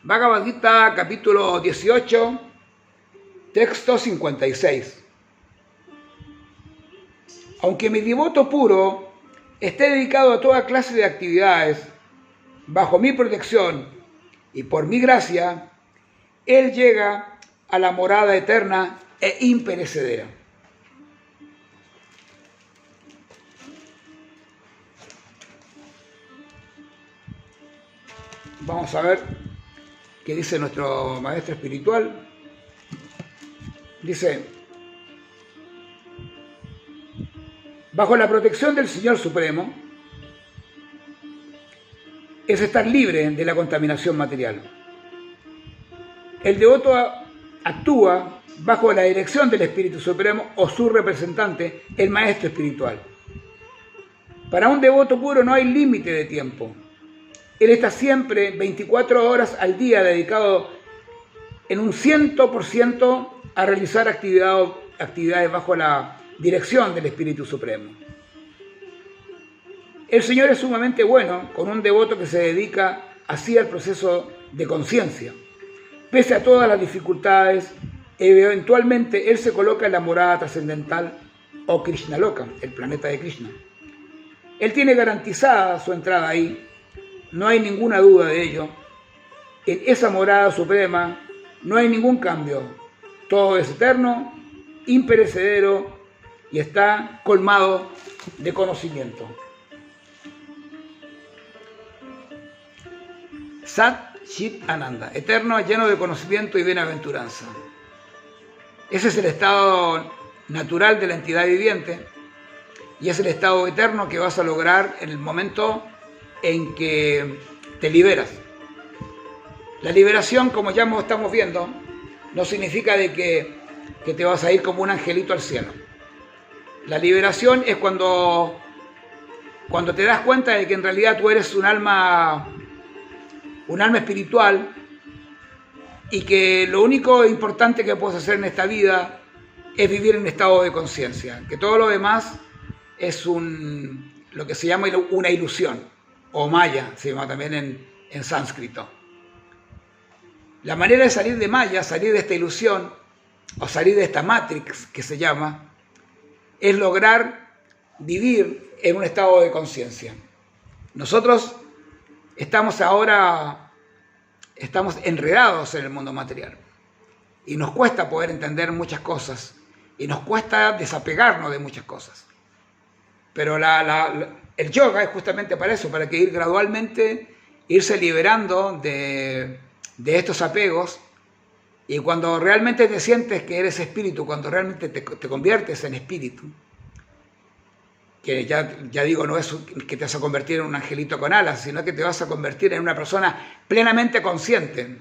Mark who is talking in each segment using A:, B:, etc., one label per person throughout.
A: Bhagavad Gita, capítulo 18, texto 56. Aunque mi devoto puro esté dedicado a toda clase de actividades, bajo mi protección y por mi gracia, él llega a la morada eterna e imperecedera. Vamos a ver qué dice nuestro maestro espiritual. Dice: bajo la protección del Señor Supremo es estar libre de la contaminación material. El devoto actúa bajo la dirección del Espíritu Supremo o su representante, el maestro espiritual. Para un devoto puro no hay límite de tiempo. Él está siempre 24 horas al día dedicado en un 100% a realizar actividades bajo la dirección del Espíritu Supremo. El Señor es sumamente bueno con un devoto que se dedica así al proceso de conciencia. Pese a todas las dificultades, eventualmente Él se coloca en la morada trascendental o Krishnaloka, el planeta de Krishna. Él tiene garantizada su entrada ahí, no hay ninguna duda de ello. En esa morada suprema no hay ningún cambio. Todo es eterno, imperecedero y está colmado de conocimiento. Sat Chit Ananda, eterno, lleno de conocimiento y bienaventuranza. Ese es el estado natural de la entidad viviente y es el estado eterno que vas a lograr en el momento en que te liberas. La liberación, como ya estamos viendo, no significa de que te vas a ir como un angelito al cielo. La liberación es cuando te das cuenta de que en realidad tú eres un alma espiritual y que lo único importante que puedes hacer en esta vida es vivir en estado de conciencia, que todo lo demás es lo que se llama una ilusión, o maya, se llama también en sánscrito. La manera de salir de maya, salir de esta ilusión, o salir de esta matrix que se llama, es lograr vivir en un estado de conciencia. Nosotros estamos enredados en el mundo material y nos cuesta poder entender muchas cosas y nos cuesta desapegarnos de muchas cosas. Pero el yoga es justamente para eso, para que ir gradualmente, irse liberando de estos apegos, y cuando realmente te sientes que eres espíritu, cuando realmente te conviertes en espíritu, que ya digo, no es que te vas a convertir en un angelito con alas, sino que te vas a convertir en una persona plenamente consciente.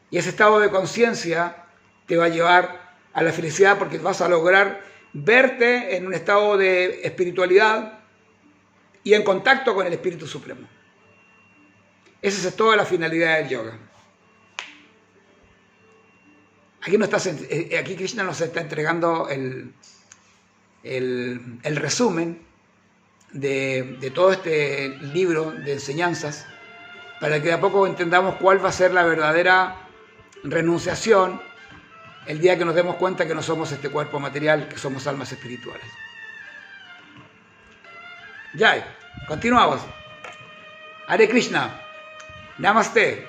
A: Y ese estado de conciencia te va a llevar a la felicidad, porque vas a lograr verte en un estado de espiritualidad y en contacto con el Espíritu Supremo. Esa es toda la finalidad del yoga. Aquí Krishna nos está entregando el resumen de todo este libro de enseñanzas, para que de a poco entendamos cuál va a ser la verdadera renunciación el día que nos demos cuenta que no somos este cuerpo material, que somos almas espirituales. Ya, continuamos. Hare Krishna. Namaste.